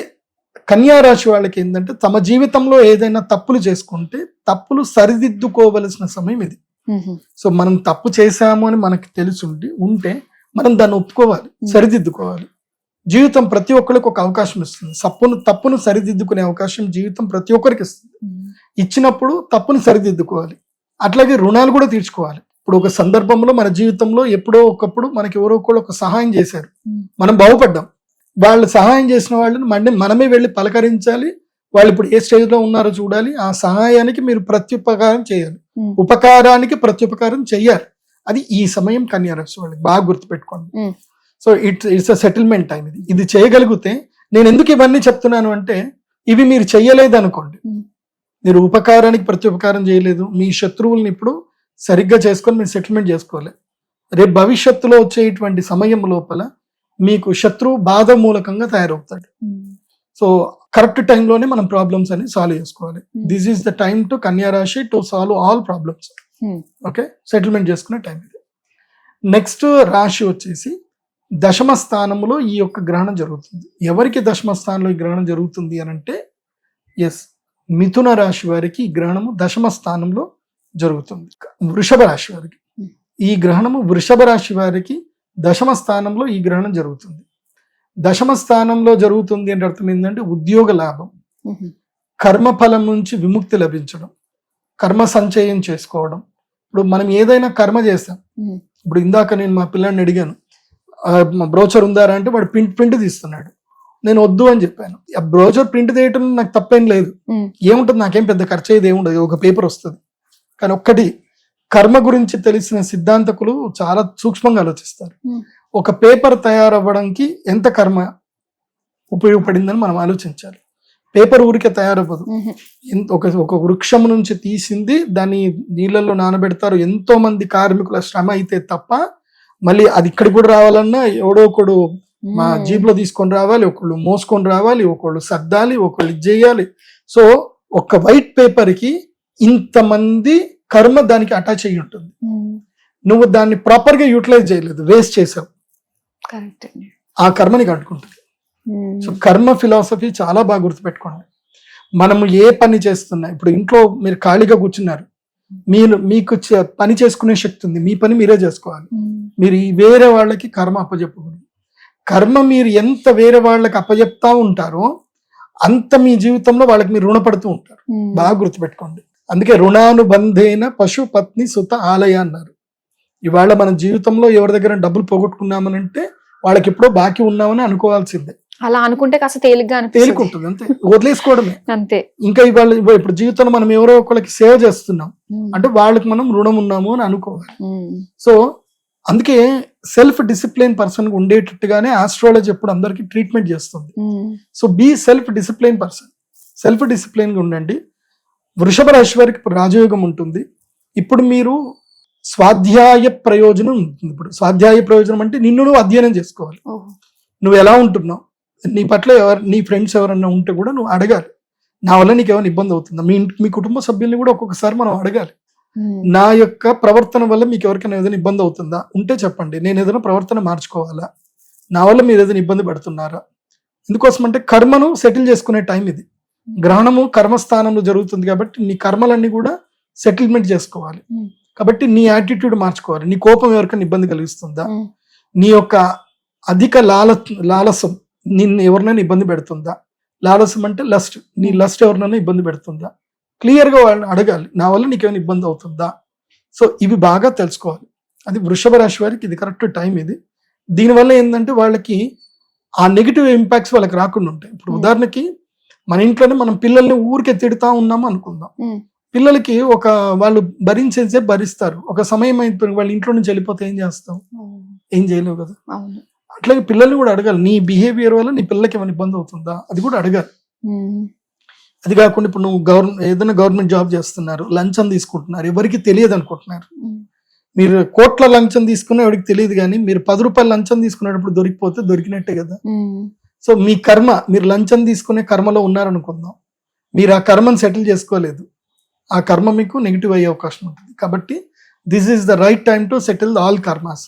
కన్యా రాశి వాళ్ళకి ఏంటంటే తమ జీవితంలో ఏదైనా తప్పులు చేసుకుంటే తప్పులు సరిదిద్దుకోవలసిన సమయం ఇది. సో మనం తప్పు చేశాము అని మనకి తెలిసి ఉంటే మనం దాన్ని ఒప్పుకోవాలి, సరిదిద్దుకోవాలి. జీవితం ప్రతి ఒక్కరికి ఒక అవకాశం ఇస్తుంది. తప్పును సరిదిద్దుకునే అవకాశం జీవితం ప్రతి ఒక్కరికి ఇస్తుంది. ఇచ్చినప్పుడు తప్పును సరిదిద్దుకోవాలి. అట్లాగే రుణాలు కూడా తీర్చుకోవాలి. ఇప్పుడు ఒక సందర్భంలో మన జీవితంలో ఎప్పుడో ఒకప్పుడు మనకి ఎవరో ఒకళ్ళు ఒక సహాయం చేశారు, మనం బాగుపడ్డాం. వాళ్ళు సహాయం చేసిన వాళ్ళని మనమే వెళ్ళి పలకరించాలి. వాళ్ళు ఇప్పుడు ఏ స్టేజ్ లో ఉన్నారో చూడాలి. ఆ సహాయానికి మీరు ప్రత్యుపకారం చేయాలి, ఉపకారానికి ప్రత్యుపకారం చెయ్యాలి. అది ఈ సమయం కన్యా రాశి వాళ్ళకి బాగా గుర్తుపెట్టుకోండి. So it's a settlement time. ఇది చేయగలిగితే, నేను ఎందుకు ఇవన్నీ చెప్తున్నాను అంటే, ఇవి మీరు చెయ్యలేదు అనుకోండి, మీరు ఉపకారానికి ప్రత్యుపకారం చేయలేదు, మీ శత్రువుల్ని ఇప్పుడు సరిగ్గా చేసుకొని మీరు సెటిల్మెంట్ చేసుకోవాలి. రేపు భవిష్యత్తులో వచ్చేటువంటి సమయం లోపల మీకు శత్రువు బాధ మూలకంగా తయారవుతాడు. సో కరెక్ట్ టైంలోనే మనం ప్రాబ్లమ్స్ అని సాల్వ్ చేసుకోవాలి. This is the time to కన్యా రాశి to solve all problems. Okay, settlement చేసుకునే టైం ఇది. నెక్స్ట్ రాశి వచ్చేసి దశమ స్థానంలో ఈ యొక్క గ్రహణం జరుగుతుంది. ఎవరికి దశమ స్థానంలో ఈ గ్రహణం జరుగుతుంది అని అంటే, ఎస్, మిథున రాశి వారికి ఈ గ్రహణము దశమ స్థానంలో జరుగుతుంది. వృషభ రాశి వారికి ఈ గ్రహణము, వృషభ రాశి వారికి దశమ స్థానంలో ఈ గ్రహణం జరుగుతుంది. దశమ స్థానంలో జరుగుతుంది అంటే అర్థం ఏంటంటే ఉద్యోగ లాభం, కర్మఫలం నుంచి విముక్తి లభించడం, కర్మ సంచయం చేసుకోవడం. ఇప్పుడు మనం ఏదైనా కర్మ చేస్తాం. ఇప్పుడు ఇందాక నేను మా పిల్లాడిని అడిగాను, బ్రోచర్ ఉందారా అంటే వాడు ప్రింట్ తీస్తున్నాడు. నేను వద్దు అని చెప్పాను. ఆ బ్రోచర్ ప్రింట్ తీయటం నాకు తప్పేం లేదు, ఏముంటుంది, నాకేం పెద్ద ఖర్చు అయ్యేది ఏముండదు, ఒక పేపర్ వస్తుంది. కానీ ఒక్కటి, కర్మ గురించి తెలిసిన సిద్ధాంతకులు చాలా సూక్ష్మంగా ఆలోచిస్తారు. ఒక పేపర్ తయారవ్వడానికి ఎంత కర్మ ఉపయోగపడిందని మనం ఆలోచించాలి. పేపర్ ఊరికే తయారవ్వదు. ఒక వృక్షం నుంచి తీసింది దాన్ని నీళ్ళల్లో నానబెడతారు. ఎంతో మంది కార్మికుల శ్రమ అయితే తప్ప మళ్ళీ అది ఇక్కడికి కూడా రావాలన్నా ఎవడో ఒకడు మా జీప్లో తీసుకొని రావాలి, ఒకళ్ళు మోసుకొని రావాలి, ఒకళ్ళు సర్దాలి, ఒకళ్ళు ఇది చేయాలి. సో ఒక వైట్ పేపర్ కి ఇంతమంది కర్మ దానికి అటాచ్ అయ్యి ఉంటుంది. నువ్వు దాన్ని ప్రాపర్ గా యూటిలైజ్ చేయలేదు, వేస్ట్ చేసావు, ఆ కర్మని అంటుకుంటుంది. సో కర్మ ఫిలాసఫీ చాలా బాగా గుర్తుపెట్టుకోండి. మనము ఏ పని చేస్తున్నా, ఇప్పుడు ఇంట్లో మీరు ఖాళీగా కూర్చున్నారు, మీకు పని చేసుకునే శక్తి ఉంది, మీ పని మీరే చేసుకోవాలి. మీరు వేరే వాళ్ళకి కర్మ అప్పచెప్పకూడదు. కర్మ మీరు ఎంత వేరే వాళ్ళకి అప్పచెప్తా ఉంటారో అంత మీ జీవితంలో వాళ్ళకి మీరు రుణపడుతూ ఉంటారు. బాగా గుర్తుపెట్టుకోండి. అందుకే రుణానుబంధేన పశు పత్ని సుత ఆలయ అన్నారు. ఇవాళ మన జీవితంలో ఎవరి దగ్గర డబ్బులు పోగొట్టుకున్నామనంటే వాళ్ళకి ఎప్పుడో బాకీ ఉన్నామని అనుకోవాల్సిందే. అలా అనుకుంటే కాస్త తేలికుంటుంది, అంతే, వదిలేసుకోవడమే అంతే. ఇంకా ఇవాళ ఇప్పుడు జీవితంలో మనం ఎవరో ఒకరికి సేవ చేస్తున్నాం అంటే వాళ్ళకి మనం రుణం ఉన్నాము అని అనుకోవాలి. సో అందుకే సెల్ఫ్ డిసిప్లిన్ పర్సన్ ఉండేటట్టుగానే ఆస్ట్రాలజీ ఎప్పుడు అందరికి ట్రీట్మెంట్ చేస్తుంది. So be self discipline person, self discipline గా ఉండండి. వృషభ రాశి వారికి రాజయోగం ఉంటుంది. ఇప్పుడు మీరు స్వాధ్యాయ ప్రయోజనం ఉంటుంది. ఇప్పుడు స్వాధ్యాయ ప్రయోజనం అంటే నిన్ను నువ్వు అధ్యయనం చేసుకోవాలి. నువ్వు ఎలా ఉంటున్నావు, నీ పట్ల నీ ఫ్రెండ్స్ ఎవరన్నా ఉంటే కూడా నువ్వు అడగాలి, నా వల్ల నీకు ఏమైనా ఇబ్బంది అవుతుందా. మీ కుటుంబ సభ్యుల్ని కూడా ఒక్కొక్కసారి మనం అడగాలి, నా యొక్క ప్రవర్తన వల్ల మీకు ఎవరికైనా ఏదైనా ఇబ్బంది అవుతుందా, ఉంటే చెప్పండి, నేను ఏదైనా ప్రవర్తన మార్చుకోవాలా, నా వల్ల మీరు ఏదైనా ఇబ్బంది పడుతున్నారా. ఎందుకోసం అంటే కర్మను సెటిల్ చేసుకునే టైం ఇది. గ్రహణము కర్మస్థానంలో జరుగుతుంది కాబట్టి నీ కర్మలన్నీ కూడా సెటిల్మెంట్ చేసుకోవాలి. కాబట్టి నీ యాటిట్యూడ్ మార్చుకోవాలి. నీ కోపం ఎవరికైనా ఇబ్బంది కలిగిస్తుందా, నీ యొక్క అధిక లాలసం నిన్ను ఎవరినైనా ఇబ్బంది పెడుతుందా, లాలసం అంటే లస్ట్, నీ లస్ట్ ఎవరినైనా ఇబ్బంది పెడుతుందా, క్లియర్ గా వాళ్ళని అడగాలి, నా వల్ల నీకేమైనా ఇబ్బంది అవుతుందా. సో ఇవి బాగా తెలుసుకోవాలి. అది వృషభ రాశి వారికి ఇది కరెక్ట్ టైం ఇది. దీనివల్ల ఏంటంటే వాళ్ళకి ఆ నెగిటివ్ ఇంపాక్ట్స్ వాళ్ళకి రాకుండా ఉంటాయి. ఇప్పుడు ఉదాహరణకి మన ఇంట్లోనే మనం పిల్లల్ని ఊరికే తిడుతా ఉన్నాము అనుకుందాం, పిల్లలకి ఒక వాళ్ళు భరించేసే భరిస్తారు, ఒక సమయం అయిపోయింది వాళ్ళ ఇంట్లో నుంచి వెళ్ళిపోతే ఏం చేస్తావు, ఏం చేయలేవు కదా. అట్లాగే పిల్లల్ని కూడా అడగాలి, నీ బిహేవియర్ వల్ల నీ పిల్లలకి ఏమైనా ఇబ్బంది అవుతుందా, అది కూడా అడగాలి. అది కాకుండా ఇప్పుడు నువ్వు ఏదైనా గవర్నమెంట్ జాబ్ చేస్తున్నారు, లంచం తీసుకుంటున్నారు, ఎవరికి తెలియదు అనుకుంటున్నారు. మీరు కోట్ల లంచం తీసుకున్నా ఎవరికి తెలియదు, కానీ మీరు 10 రూపాయలు లంచం తీసుకునేటప్పుడు దొరికిపోతే దొరికినట్టే కదా. సో మీ కర్మ, మీరు లంచం తీసుకునే కర్మలో ఉన్నారనుకుందాం, మీరు ఆ కర్మను సెటిల్ చేసుకోలేదు, ఆ కర్మ మీకు నెగిటివ్ అయ్యే అవకాశం ఉంటుంది. కాబట్టి this is the right time to settle all karmas.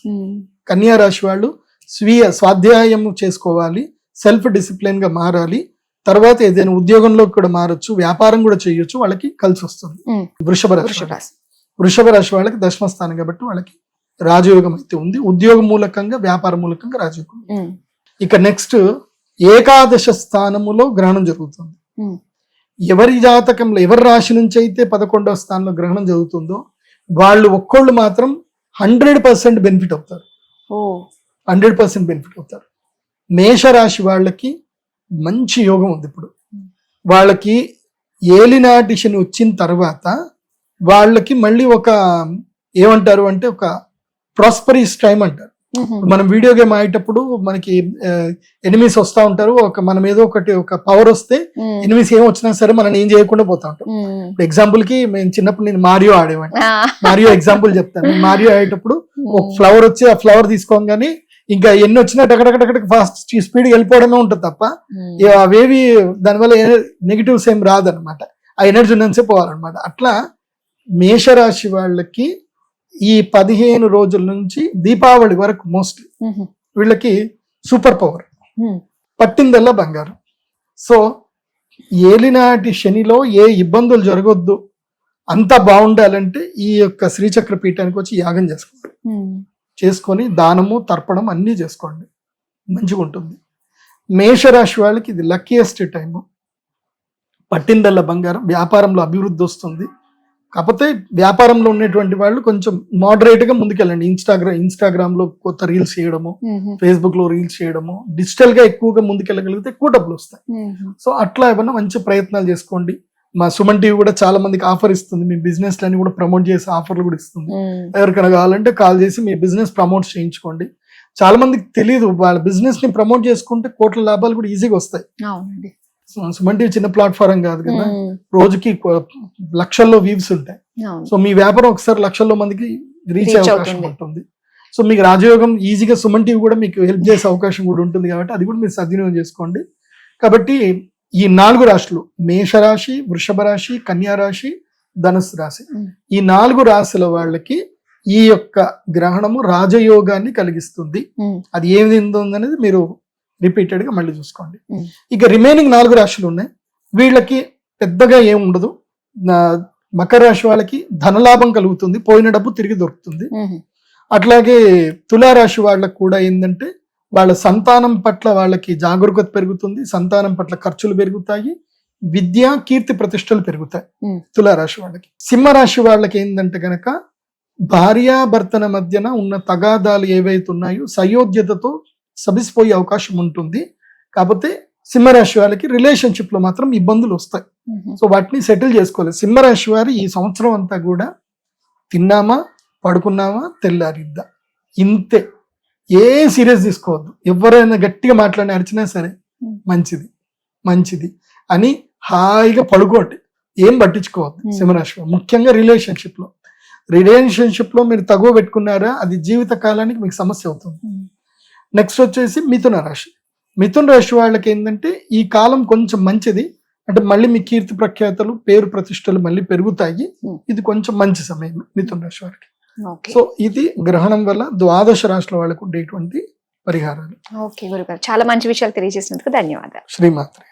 కన్యా రాశి వాళ్ళు స్వీయ స్వాధ్యాయం చేసుకోవాలి, సెల్ఫ్ డిసిప్లిన్ గా మారాలి, తర్వాత ఏదైనా ఉద్యోగంలో కూడా మారచ్చు, వ్యాపారం కూడా చేయొచ్చు, వాళ్ళకి కలిసి వస్తుంది. వృషభ రాశి వాళ్ళకి దశమ స్థానం కాబట్టి వాళ్ళకి రాజయోగం అయితే ఉంది, ఉద్యోగ మూలకంగా వ్యాపార మూలకంగా రాజయోగం. ఇక నెక్స్ట్ ఏకాదశ స్థానములో గ్రహణం జరుగుతుంది. ఎవరి జాతకంలో ఎవరి రాశి నుంచి అయితే 11వ స్థానంలో గ్రహణం జరుగుతుందో వాళ్ళు ఒక్కళ్ళు మాత్రం 100% బెనిఫిట్ అవుతారు, 100% బెనిఫిట్ అవుతారు. మేషరాశి వాళ్ళకి మంచి యోగం ఉంది. ఇప్పుడు వాళ్ళకి ఏలినాటి శని వచ్చిన తర్వాత వాళ్ళకి మళ్ళీ ఒక ఏమంటారు అంటే ఒక ప్రాస్పరీస్ టైం అంటారు. మనం వీడియో గేమ్ ఆడేటప్పుడు మనకి ఎనిమీస్ వస్తా ఉంటారు, మనం ఏదో ఒక పవర్ వస్తే ఎనిమీస్ ఏం వచ్చినా సరే మనం ఏం చేయకుండా పోతా ఉంటాం. ఎగ్జాంపుల్ కి మేము చిన్నప్పుడు నేను మారియో ఆడేవాడిని, మారియో ఎగ్జాంపుల్ చెప్తాను. మారియో ఆడేటప్పుడు ఒక ఫ్లవర్ వచ్చి ఆ ఫ్లవర్ తీసుకోగానే ఇంకా ఎన్ని వచ్చినా టకటక ఫాస్ట్ స్పీడ్ వెళ్ళిపోవడమే ఉంటుంది తప్ప అవేవి దానివల్ల నెగిటివ్స్ ఏం రాదనమాట, ఆ ఎనర్జీ ఉన్నంతసేపు పోవాలన్నమాట. అట్లా మేషరాశి వాళ్ళకి ఈ 15 రోజుల నుంచి దీపావళి వరకు మోస్ట్లీ వీళ్ళకి సూపర్ పవర్, పట్టిందల్లా బంగారం. సో ఏలినాటి శనిలో ఏ ఇబ్బందులు జరగొద్దు, అంతా బాగుండాలంటే ఈ యొక్క శ్రీచక్ర పీఠానికి వచ్చి యాగం చేసుకొని దానము తర్పణం అన్నీ చేసుకోండి, మంచిగా ఉంటుంది. మేషరాశి వాళ్ళకి ఇది లక్కీయెస్ట్ టైము, పట్టిందల్లా బంగారం, వ్యాపారంలో అభివృద్ధి వస్తుంది. కాకపోతే వ్యాపారంలో ఉన్నటువంటి వాళ్ళు కొంచెం మోడరేట్ గా ముందుకెళ్ళండి. ఇన్స్టాగ్రామ్ లో కొత్త రీల్స్ చేయడము, ఫేస్బుక్ లో రీల్స్ చేయడము, డిజిటల్ గా ఎక్కువగా ముందుకెళ్ళగలిగితే ఎక్కువ డబ్బులు వస్తాయి. సో అట్లా ఏమన్నా మంచి ప్రయత్నాలు చేసుకోండి. మా సుమన్ టీవీ కూడా చాలా మందికి ఆఫర్ ఇస్తుంది, మీ బిజినెస్ లని కూడా ప్రమోట్ చేసే ఆఫర్లు కూడా ఇస్తుంది. ఎవరికైనా కావాలంటే కాల్ చేసి మీ బిజినెస్ ప్రమోట్ చేయించుకోండి. చాలా మందికి తెలియదు, వాళ్ళ బిజినెస్ ని ప్రమోట్ చేసుకుంటే కోట్ల లాభాలు కూడా ఈజీగా వస్తాయి. సుమన్ టీవీ చిన్న ప్లాట్ఫారం కాదు కదా, రోజుకి లక్షల్లో వ్యూస్ ఉంటాయి. సో మీ వ్యాపారం ఒకసారి లక్షల్లో మందికి రీచ్ అయ్యే అవకాశం ఉంటుంది. సో మీకు రాజయోగం ఈజీగా సుమన్ టీవీ కూడా మీకు హెల్ప్ చేసే అవకాశం కూడా ఉంటుంది, కాబట్టి అది కూడా మీరు సద్వినియోగం చేసుకోండి. కాబట్టి ఈ 4 రాశులు మేషరాశి, వృషభ రాశి, కన్యా రాశి, ధనుసు రాశి, ఈ 4 రాశుల వాళ్ళకి ఈ యొక్క గ్రహణము రాజయోగాన్ని కలిగిస్తుంది. అది ఏమి ఉందనేది మీరు రిపీటెడ్ గా మళ్ళీ చూసుకోండి. ఇక రిమైనింగ్ 4 రాశులు ఉన్నాయి, వీళ్ళకి పెద్దగా ఏం ఉండదు. మకర రాశి వాళ్ళకి ధనలాభం కలుగుతుంది, పోయిన డబ్బు తిరిగి దొరుకుతుంది. అట్లాగే తులారాశి వాళ్ళకి కూడా ఏంటంటే వాళ్ళ సంతానం పట్ల వాళ్ళకి జాగరూకత పెరుగుతుంది, సంతానం పట్ల ఖర్చులు పెరుగుతాయి, విద్య కీర్తి ప్రతిష్టలు పెరుగుతాయి తులారాశి వాళ్ళకి. సింహరాశి వాళ్ళకి ఏంటంటే గనక భార్యాభర్తల మధ్యన ఉన్న తగాదాలు ఏవైతే ఉన్నాయో సయోధ్యతతో సబిసిపోయే అవకాశం ఉంటుంది. కాకపోతే సింహరాశి వాళ్ళకి రిలేషన్షిప్ లో మాత్రం ఇబ్బందులు వస్తాయి. సో వాటిని సెటిల్ చేసుకోవాలి. సింహరాశి వారు ఈ సంవత్సరం అంతా కూడా తిన్నామా పడుకున్నామా తెల్లారిద్దా ఇంతే, ఏ సీరియస్ తీసుకోవద్దు. ఎవరైనా గట్టిగా మాట్లాడి అరిచినా సరే మంచిది అని హాయిగా పడుకోండి, ఏం పట్టించుకోవద్దు. సింహరాశి ముఖ్యంగా రిలేషన్షిప్ లో మీరు తగువ పెట్టుకున్నారా అది జీవిత కాలానికి మీకు సమస్య అవుతుంది. నెక్స్ట్ వచ్చేసి మిథున రాశి వాళ్ళకి ఏంటంటే ఈ కాలం కొంచెం మంచిది, అంటే మళ్ళీ మీ కీర్తి ప్రఖ్యాతలు పేరు ప్రతిష్టలు మళ్ళీ పెరుగుతాయి. ఇది కొంచెం మంచి సమయం మిథున రాశి వారికి. సో ఇది గ్రహణం వల్ల 12 రాశుల వాళ్ళకు ఉండేటువంటి పరిహారాలు. ఓకే గురుగారు, చాలా మంచి విషయాలు తెలియజేసినందుకు ధన్యవాదాలు. శ్రీమాత్రే.